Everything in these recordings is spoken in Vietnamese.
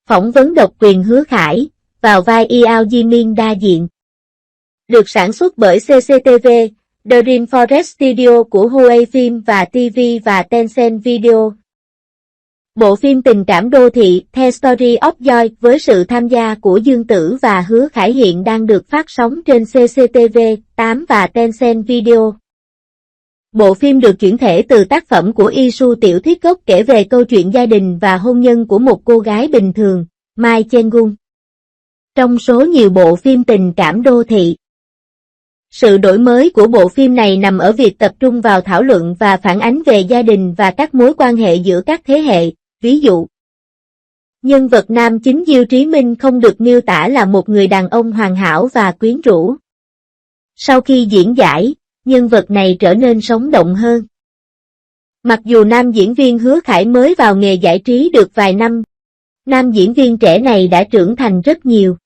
Phỏng vấn độc quyền Hứa Khải, vào vai Yao Jimin đa diện. Được sản xuất bởi CCTV, The Rainforest Studio của Huay Phim và TV và Tencent Video. Bộ phim tình cảm đô thị The Story of Joy với sự tham gia của Dương Tử và Hứa Khải hiện đang được phát sóng trên CCTV 8 và Tencent Video. Bộ phim được chuyển thể từ tác phẩm của Isu, tiểu thuyết gốc kể về câu chuyện gia đình và hôn nhân của một cô gái bình thường, Mai Chen-gun. Trong số nhiều bộ phim tình cảm đô thị, sự đổi mới của bộ phim này nằm ở việc tập trung vào thảo luận và phản ánh về gia đình và các mối quan hệ giữa các thế hệ. Ví dụ, nhân vật nam chính Diêu Trí Minh không được miêu tả là một người đàn ông hoàn hảo và quyến rũ. Sau khi diễn giải, nhân vật này trở nên sống động hơn. Mặc dù nam diễn viên Hứa Khải mới vào nghề giải trí được vài năm, nam diễn viên trẻ này đã trưởng thành rất nhiều.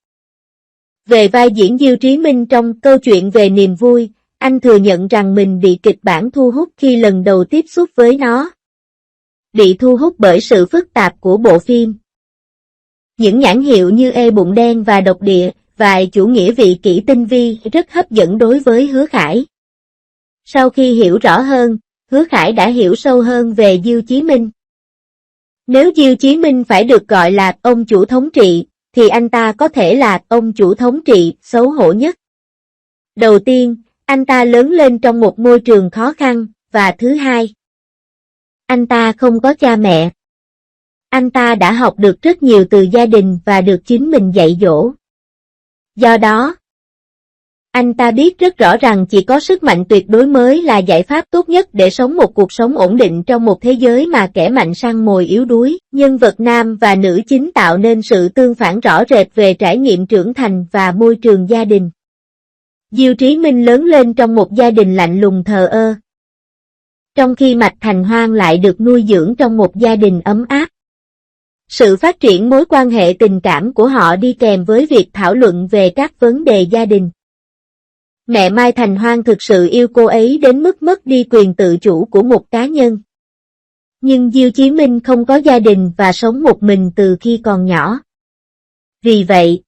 Về vai diễn Diêu Trí Minh trong câu chuyện về niềm vui, anh thừa nhận rằng mình bị kịch bản thu hút khi lần đầu tiếp xúc với nó. Bị thu hút bởi sự phức tạp của bộ phim. Những nhãn hiệu như Ê bụng đen và độc địa, vài chủ nghĩa vị kỷ tinh vi rất hấp dẫn đối với Hứa Khải. Sau khi hiểu rõ hơn, Hứa Khải đã hiểu sâu hơn về Diêu Chí Minh. Nếu Diêu Chí Minh phải được gọi là ông chủ thống trị, thì anh ta có thể là ông chủ thống trị xấu hổ nhất. Đầu tiên, anh ta lớn lên trong một môi trường khó khăn, và thứ hai, anh ta không có cha mẹ. Anh ta đã học được rất nhiều từ gia đình và được chính mình dạy dỗ. Do đó, anh ta biết rất rõ rằng chỉ có sức mạnh tuyệt đối mới là giải pháp tốt nhất để sống một cuộc sống ổn định trong một thế giới mà kẻ mạnh săn mồi yếu đuối. Nhân vật nam và nữ chính tạo nên sự tương phản rõ rệt về trải nghiệm trưởng thành và môi trường gia đình. Diêu Trí Minh lớn lên trong một gia đình lạnh lùng thờ ơ, trong khi Mạch Thành Hoan lại được nuôi dưỡng trong một gia đình ấm áp. Sự phát triển mối quan hệ tình cảm của họ đi kèm với việc thảo luận về các vấn đề gia đình. Mẹ Mai Thành Hoan thực sự yêu cô ấy đến mức mất đi quyền tự chủ của một cá nhân. Nhưng Diêu Chí Minh không có gia đình và sống một mình từ khi còn nhỏ. Vì vậy,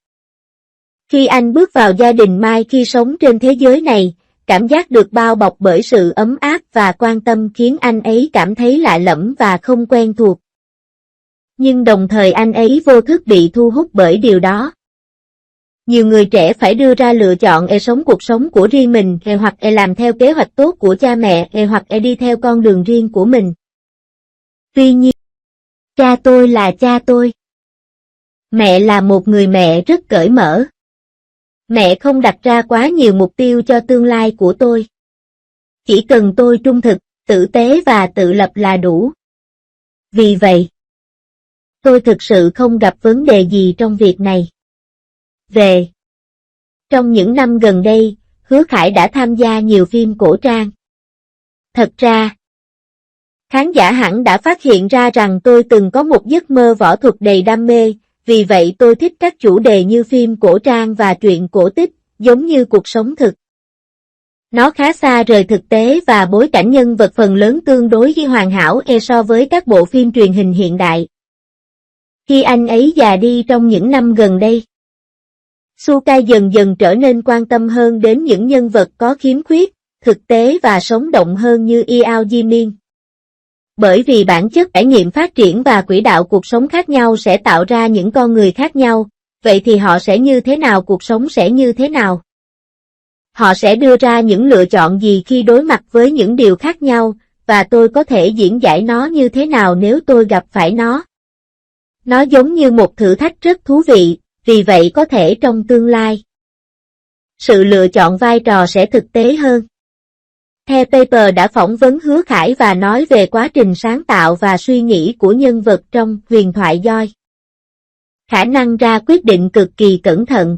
khi anh bước vào gia đình Mai khi sống trên thế giới này, cảm giác được bao bọc bởi sự ấm áp và quan tâm khiến anh ấy cảm thấy lạ lẫm và không quen thuộc. Nhưng đồng thời anh ấy vô thức bị thu hút bởi điều đó. Nhiều người trẻ phải đưa ra lựa chọn sống cuộc sống của riêng mình hoặc làm theo kế hoạch tốt của cha mẹ hoặc đi theo con đường riêng của mình. Tuy nhiên, cha tôi là cha tôi. Mẹ là một người mẹ rất cởi mở. Mẹ không đặt ra quá nhiều mục tiêu cho tương lai của tôi. Chỉ cần tôi trung thực, tử tế và tự lập là đủ. Vì vậy, tôi thực sự không gặp vấn đề gì trong việc này. Trong những năm gần đây, Hứa Khải đã tham gia nhiều phim cổ trang. Thật ra, khán giả hẳn đã phát hiện ra rằng tôi từng có một giấc mơ võ thuật đầy đam mê, vì vậy tôi thích các chủ đề như phim cổ trang và truyện cổ tích, giống như cuộc sống thực. Nó khá xa rời thực tế và bối cảnh nhân vật phần lớn tương đối hoàn hảo so với các bộ phim truyền hình hiện đại. Khi anh ấy già đi trong những năm gần đây, Sukai dần dần trở nên quan tâm hơn đến những nhân vật có khiếm khuyết, thực tế và sống động hơn như Yao Jimin. Bởi vì bản chất trải nghiệm phát triển và quỹ đạo cuộc sống khác nhau sẽ tạo ra những con người khác nhau, vậy thì họ sẽ như thế nào, cuộc sống sẽ như thế nào? Họ sẽ đưa ra những lựa chọn gì khi đối mặt với những điều khác nhau, và tôi có thể diễn giải nó như thế nào nếu tôi gặp phải nó? Nó giống như một thử thách rất thú vị, vì vậy có thể trong tương lai, sự lựa chọn vai trò sẽ thực tế hơn. The Paper đã phỏng vấn Hứa Khải và nói về quá trình sáng tạo và suy nghĩ của nhân vật trong huyền thoại Joy. Khả năng ra quyết định cực kỳ cẩn thận.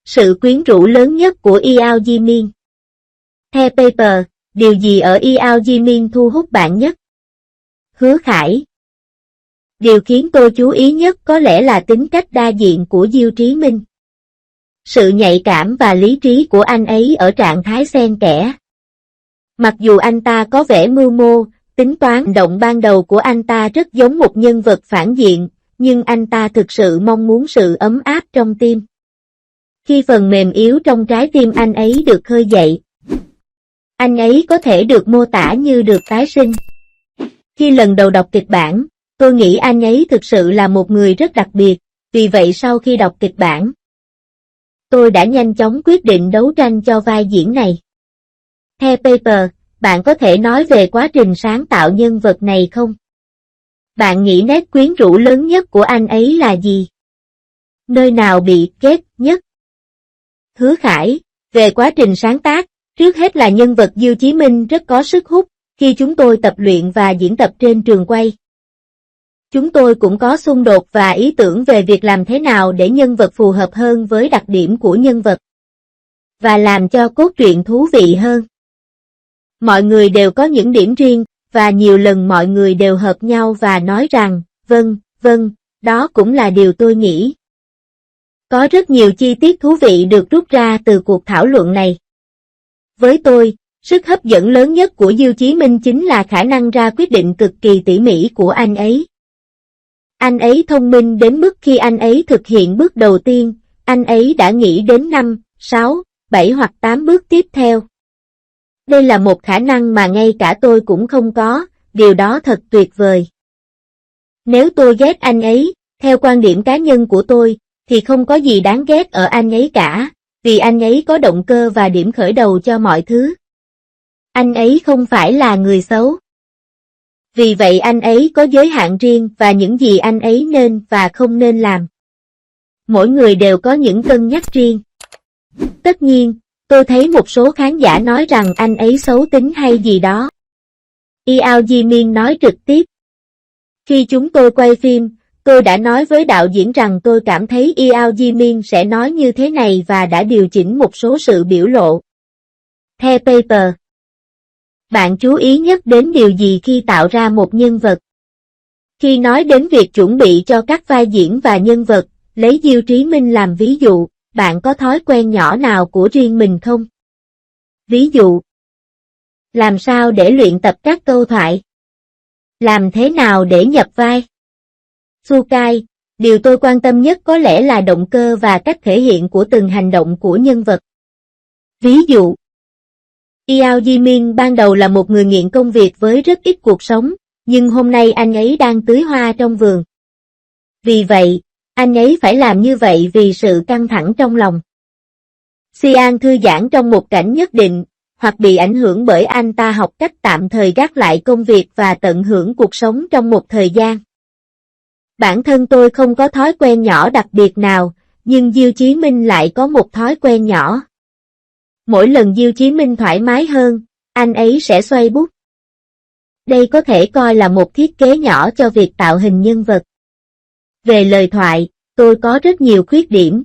Sự quyến rũ lớn nhất của Yao Jimin. The Paper, điều gì ở Yao Jimin thu hút bạn nhất? Hứa Khải. Điều khiến tôi chú ý nhất có lẽ là tính cách đa diện của Diêu Trí Minh. Sự nhạy cảm và lý trí của anh ấy ở trạng thái xen kẽ. Mặc dù anh ta có vẻ mưu mô, tính toán, hành động ban đầu của anh ta rất giống một nhân vật phản diện, nhưng anh ta thực sự mong muốn sự ấm áp trong tim. Khi phần mềm yếu trong trái tim anh ấy được khơi dậy, anh ấy có thể được mô tả như được tái sinh. Khi lần đầu đọc kịch bản, tôi nghĩ anh ấy thực sự là một người rất đặc biệt, vì vậy sau khi đọc kịch bản, tôi đã nhanh chóng quyết định đấu tranh cho vai diễn này. Theo Paper, bạn có thể nói về quá trình sáng tạo nhân vật này không? Bạn nghĩ nét quyến rũ lớn nhất của anh ấy là gì? Nơi nào bị ghét nhất? Hứa Khải, về quá trình sáng tác, trước hết là nhân vật Diêu Chí Minh rất có sức hút, khi chúng tôi tập luyện và diễn tập trên trường quay. Chúng tôi cũng có xung đột và ý tưởng về việc làm thế nào để nhân vật phù hợp hơn với đặc điểm của nhân vật, và làm cho cốt truyện thú vị hơn. Mọi người đều có những điểm riêng, và nhiều lần mọi người đều hợp nhau và nói rằng, vâng, đó cũng là điều tôi nghĩ. Có rất nhiều chi tiết thú vị được rút ra từ cuộc thảo luận này. Với tôi, sức hấp dẫn lớn nhất của Diêu Chí Minh chính là khả năng ra quyết định cực kỳ tỉ mỉ của anh ấy. Anh ấy thông minh đến mức khi anh ấy thực hiện bước đầu tiên, anh ấy đã nghĩ đến 5, 6, 7 hoặc 8 bước tiếp theo. Đây là một khả năng mà ngay cả tôi cũng không có, điều đó thật tuyệt vời. Nếu tôi ghét anh ấy, theo quan điểm cá nhân của tôi, thì không có gì đáng ghét ở anh ấy cả, vì anh ấy có động cơ và điểm khởi đầu cho mọi thứ. Anh ấy không phải là người xấu. Vì vậy anh ấy có giới hạn riêng và những gì anh ấy nên và không nên làm. Mỗi người đều có những cân nhắc riêng. Tất nhiên, tôi thấy một số khán giả nói rằng anh ấy xấu tính hay gì đó. Yeo Ji-min nói trực tiếp. Khi chúng tôi quay phim, tôi đã nói với đạo diễn rằng tôi cảm thấy Yeo Ji-min sẽ nói như thế này và đã điều chỉnh một số sự biểu lộ. Theo Paper, bạn chú ý nhất đến điều gì khi tạo ra một nhân vật? Khi nói đến việc chuẩn bị cho các vai diễn và nhân vật, lấy Diêu Chí Minh làm ví dụ, bạn có thói quen nhỏ nào của riêng mình không? Ví dụ, làm sao để luyện tập các câu thoại? Làm thế nào để nhập vai? Sukai, điều tôi quan tâm nhất có lẽ là động cơ và cách thể hiện của từng hành động của nhân vật. Ví dụ, Yeo Ji-min ban đầu là một người nghiện công việc với rất ít cuộc sống, nhưng hôm nay anh ấy đang tưới hoa trong vườn. Vì vậy, anh ấy phải làm như vậy vì sự căng thẳng trong lòng. Sian thư giãn trong một cảnh nhất định, hoặc bị ảnh hưởng bởi anh ta học cách tạm thời gác lại công việc và tận hưởng cuộc sống trong một thời gian. Bản thân tôi không có thói quen nhỏ đặc biệt nào, nhưng Diêu Chí Minh lại có một thói quen nhỏ. Mỗi lần Diêu Chí Minh thoải mái hơn, anh ấy sẽ xoay bút. Đây có thể coi là một thiết kế nhỏ cho việc tạo hình nhân vật. Về lời thoại, tôi có rất nhiều khuyết điểm.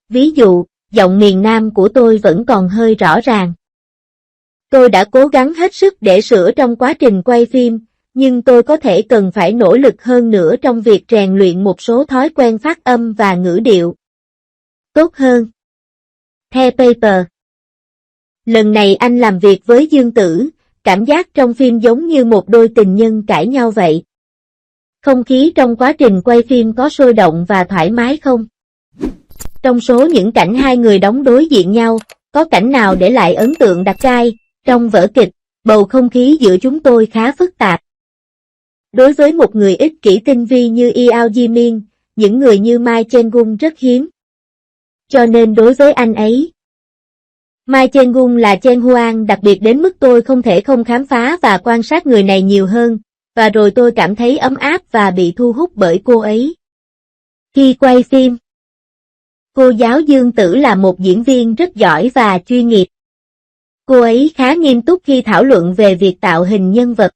Ví dụ, giọng miền Nam của tôi vẫn còn hơi rõ ràng. Tôi đã cố gắng hết sức để sửa trong quá trình quay phim, nhưng tôi có thể cần phải nỗ lực hơn nữa trong việc rèn luyện một số thói quen phát âm và ngữ điệu tốt hơn. Theo Paper, lần này anh làm việc với Dương Tử, cảm giác trong phim giống như một đôi tình nhân cãi nhau vậy. Không khí trong quá trình quay phim có sôi động và thoải mái không? Trong số những cảnh hai người đóng đối diện nhau, có cảnh nào để lại ấn tượng đặc gai? Trong vở kịch, bầu không khí giữa chúng tôi khá phức tạp. Đối với một người ích kỷ tinh vi như Yeo Ji-min, những người như Mai Chen-gun rất hiếm. Cho nên đối với anh ấy, Mai Chen-gun là Chen Huang đặc biệt đến mức tôi không thể không khám phá và quan sát người này nhiều hơn, và rồi tôi cảm thấy ấm áp và bị thu hút bởi cô ấy. Khi quay phim, cô giáo Dương Tử là một diễn viên rất giỏi và chuyên nghiệp. Cô ấy khá nghiêm túc khi thảo luận về việc tạo hình nhân vật.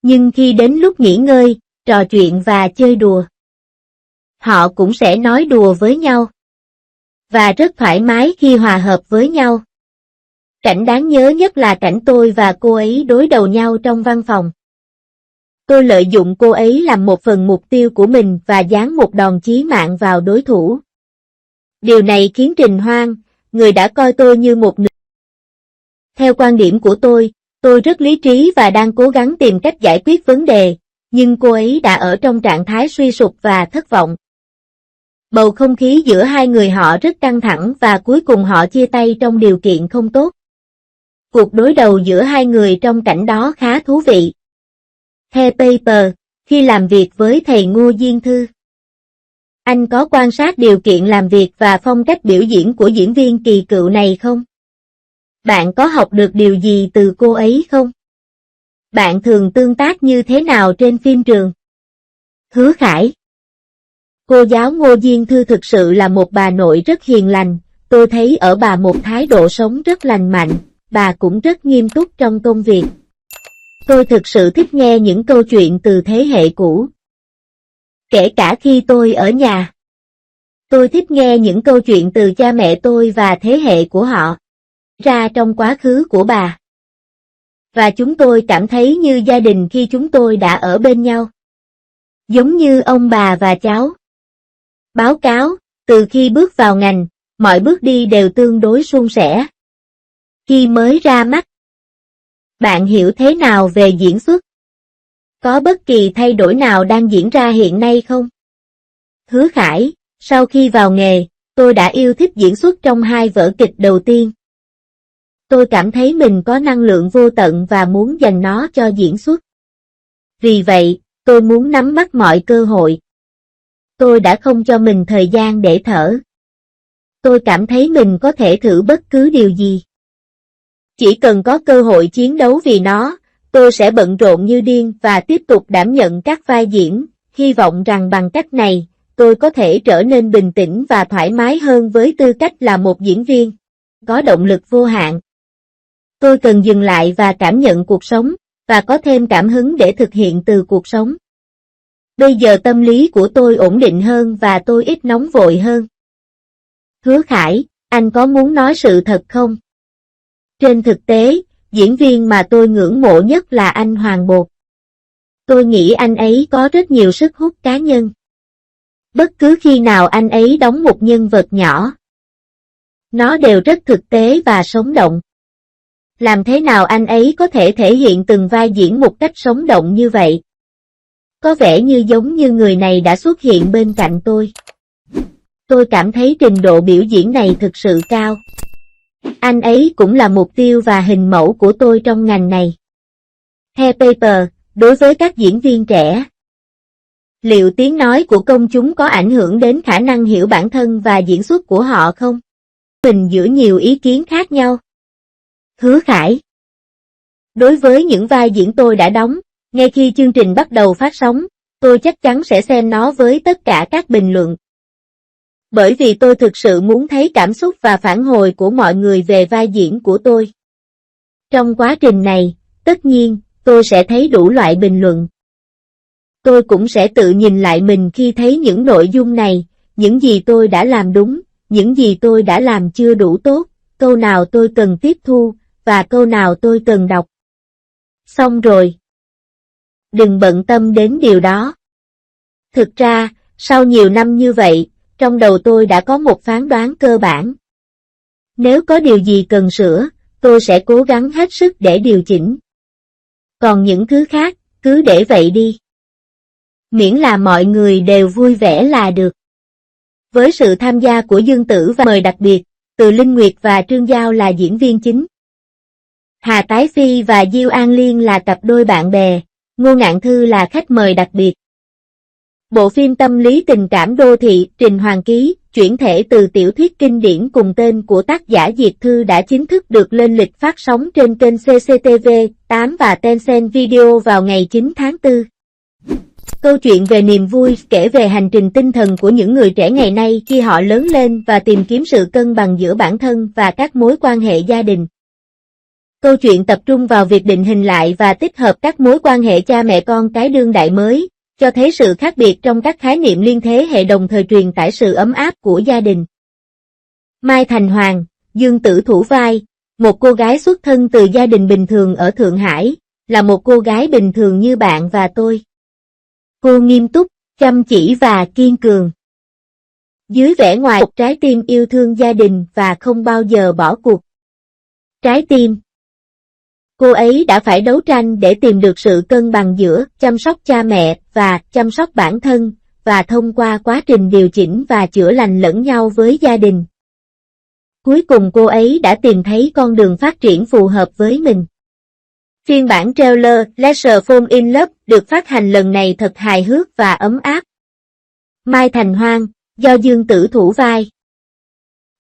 Nhưng khi đến lúc nghỉ ngơi, trò chuyện và chơi đùa, họ cũng sẽ nói đùa với nhau. Và rất thoải mái khi hòa hợp với nhau. Cảnh đáng nhớ nhất là cảnh tôi và cô ấy đối đầu nhau trong văn phòng. Tôi lợi dụng cô ấy làm một phần mục tiêu của mình và giáng một đòn chí mạng vào đối thủ. Điều này khiến Trình Hoang, người đã coi tôi như một nữ. Theo quan điểm của tôi rất lý trí và đang cố gắng tìm cách giải quyết vấn đề, nhưng cô ấy đã ở trong trạng thái suy sụp và thất vọng. Bầu không khí giữa hai người họ rất căng thẳng và cuối cùng họ chia tay trong điều kiện không tốt. Cuộc đối đầu giữa hai người trong cảnh đó khá thú vị. The Paper, khi làm việc với thầy Ngô Diên Thư. Anh có quan sát điều kiện làm việc và phong cách biểu diễn của diễn viên kỳ cựu này không? Bạn có học được điều gì từ cô ấy không? Bạn thường tương tác như thế nào trên phim trường? Hứa Khải. Cô giáo Ngô Diên Thư thực sự là một bà nội rất hiền lành, tôi thấy ở bà một thái độ sống rất lành mạnh, bà cũng rất nghiêm túc trong công việc. Tôi thực sự thích nghe những câu chuyện từ thế hệ cũ. Kể cả khi tôi ở nhà. Tôi thích nghe những câu chuyện từ cha mẹ tôi và thế hệ của họ ra trong quá khứ của bà. Và chúng tôi cảm thấy như gia đình khi chúng tôi đã ở bên nhau. Giống như ông bà và cháu. Báo cáo, từ khi bước vào ngành, mọi bước đi đều tương đối suôn sẻ. Khi mới ra mắt, bạn hiểu thế nào về diễn xuất? Có bất kỳ thay đổi nào đang diễn ra hiện nay không? Hứa Khải, sau khi vào nghề, tôi đã yêu thích diễn xuất trong 2 vở kịch đầu tiên. Tôi cảm thấy mình có năng lượng vô tận và muốn dành nó cho diễn xuất. Vì vậy, tôi muốn nắm bắt mọi cơ hội. Tôi đã không cho mình thời gian để thở. Tôi cảm thấy mình có thể thử bất cứ điều gì. Chỉ cần có cơ hội chiến đấu vì nó, tôi sẽ bận rộn như điên và tiếp tục đảm nhận các vai diễn, hy vọng rằng bằng cách này, tôi có thể trở nên bình tĩnh và thoải mái hơn với tư cách là một diễn viên. Có động lực vô hạn. Tôi cần dừng lại và cảm nhận cuộc sống, và có thêm cảm hứng để thực hiện từ cuộc sống. Bây giờ tâm lý của tôi ổn định hơn và tôi ít nóng vội hơn. Hứa Khải, anh có muốn nói sự thật không? Trên thực tế, diễn viên mà tôi ngưỡng mộ nhất là anh Hoàng Bột. Tôi nghĩ anh ấy có rất nhiều sức hút cá nhân. Bất cứ khi nào anh ấy đóng một nhân vật nhỏ, nó đều rất thực tế và sống động. Làm thế nào anh ấy có thể thể hiện từng vai diễn một cách sống động như vậy? Có vẻ như giống như người này đã xuất hiện bên cạnh tôi. Tôi cảm thấy trình độ biểu diễn này thực sự cao. Anh ấy cũng là mục tiêu và hình mẫu của tôi trong ngành này. The Paper, đối với các diễn viên trẻ. Liệu tiếng nói của công chúng có ảnh hưởng đến khả năng hiểu bản thân và diễn xuất của họ không? Mình giữa nhiều ý kiến khác nhau. Hứa Khải. Đối với những vai diễn tôi đã đóng, ngay khi chương trình bắt đầu phát sóng, tôi chắc chắn sẽ xem nó với tất cả các bình luận. Bởi vì tôi thực sự muốn thấy cảm xúc và phản hồi của mọi người về vai diễn của tôi. Trong quá trình này, tất nhiên, tôi sẽ thấy đủ loại bình luận. Tôi cũng sẽ tự nhìn lại mình khi thấy những nội dung này, những gì tôi đã làm đúng, những gì tôi đã làm chưa đủ tốt, câu nào tôi cần tiếp thu, và câu nào tôi cần đọc. Xong rồi. Đừng bận tâm đến điều đó. Thực ra, sau nhiều năm như vậy, trong đầu tôi đã có một phán đoán cơ bản. Nếu có điều gì cần sửa, tôi sẽ cố gắng hết sức để điều chỉnh. Còn những thứ khác, cứ để vậy đi. Miễn là mọi người đều vui vẻ là được. Với sự tham gia của Dương Tử và mời đặc biệt, Từ Linh Nguyệt và Trương Giao là diễn viên chính. Hà Tái Phi và Diêu An Liên là cặp đôi bạn bè, Ngô Ngạn Thư là khách mời đặc biệt. Bộ phim tâm lý tình cảm đô thị Trình Hoàng Ký, chuyển thể từ tiểu thuyết kinh điển cùng tên của tác giả Diệt Thư đã chính thức được lên lịch phát sóng trên kênh CCTV8 và Tencent Video vào ngày 9 tháng 4. Câu chuyện về niềm vui kể về hành trình tinh thần của những người trẻ ngày nay khi họ lớn lên và tìm kiếm sự cân bằng giữa bản thân và các mối quan hệ gia đình. Câu chuyện tập trung vào việc định hình lại và tích hợp các mối quan hệ cha mẹ con cái đương đại mới, cho thấy sự khác biệt trong các khái niệm liên thế hệ đồng thời truyền tải sự ấm áp của gia đình. Mai Thành Hoàng, Dương Tử thủ vai, một cô gái xuất thân từ gia đình bình thường ở Thượng Hải, là một cô gái bình thường như bạn và tôi. Cô nghiêm túc, chăm chỉ và kiên cường. Dưới vẻ ngoài một trái tim yêu thương gia đình và không bao giờ bỏ cuộc. Trái tim. Cô ấy đã phải đấu tranh để tìm được sự cân bằng giữa chăm sóc cha mẹ và chăm sóc bản thân, và thông qua quá trình điều chỉnh và chữa lành lẫn nhau với gia đình. Cuối cùng cô ấy đã tìm thấy con đường phát triển phù hợp với mình. Phiên bản trailer Let's Fall in Love được phát hành lần này thật hài hước và ấm áp. Mai Thành Hoan, do Dương Tử thủ vai.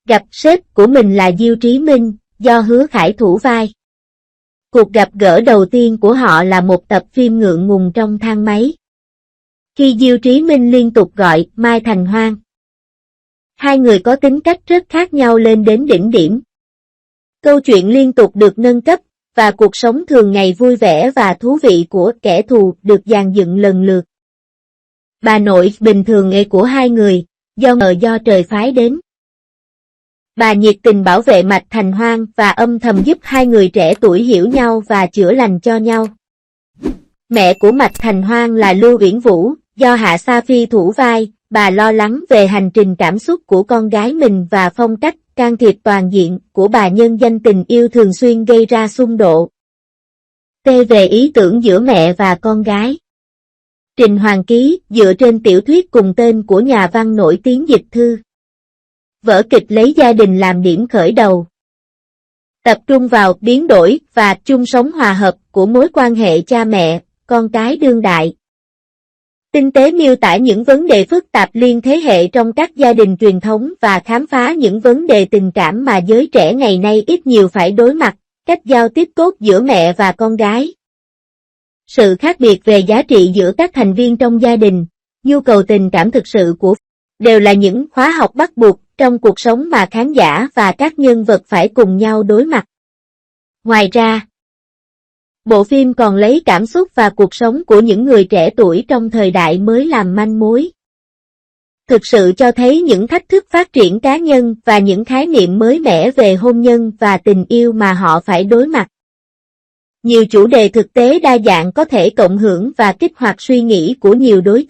Gặp sếp của mình là Diêu Trí Minh, do Hứa Khải thủ vai. Cuộc gặp gỡ đầu tiên của họ là một tập phim ngượng ngùng trong thang máy. Khi Diêu Trí Minh liên tục gọi Mai Thành Hoan. Hai người có tính cách rất khác nhau lên đến đỉnh điểm. Câu chuyện liên tục được nâng cấp, và cuộc sống thường ngày vui vẻ và thú vị của kẻ thù được dàn dựng lần lượt. Bà nội bình thường của hai người, do trời phái đến. Bà nhiệt tình bảo vệ Mạch Thành Hoan và âm thầm giúp hai người trẻ tuổi hiểu nhau và chữa lành cho nhau. Mẹ của Mạch Thành Hoan là Lưu Uyển Vũ, do Hạ Sa Phi thủ vai, bà lo lắng về hành trình cảm xúc của con gái mình và phong cách can thiệp toàn diện của bà nhân danh tình yêu thường xuyên gây ra xung đột. Về ý tưởng giữa mẹ và con gái. Trình Hoàng ký dựa trên tiểu thuyết cùng tên của nhà văn nổi tiếng Dịch Thư. Vở kịch lấy gia đình làm điểm khởi đầu. Tập trung vào biến đổi và chung sống hòa hợp của mối quan hệ cha mẹ, con cái đương đại. Tinh tế miêu tả những vấn đề phức tạp liên thế hệ trong các gia đình truyền thống và khám phá những vấn đề tình cảm mà giới trẻ ngày nay ít nhiều phải đối mặt, cách giao tiếp tốt giữa mẹ và con gái. Sự khác biệt về giá trị giữa các thành viên trong gia đình, nhu cầu tình cảm thực sự của đều là những khóa học bắt buộc trong cuộc sống mà khán giả và các nhân vật phải cùng nhau đối mặt. Ngoài ra, bộ phim còn lấy cảm xúc và cuộc sống của những người trẻ tuổi trong thời đại mới làm manh mối. Thực sự cho thấy những thách thức phát triển cá nhân và những khái niệm mới mẻ về hôn nhân và tình yêu mà họ phải đối mặt. Nhiều chủ đề thực tế đa dạng có thể cộng hưởng và kích hoạt suy nghĩ của nhiều đối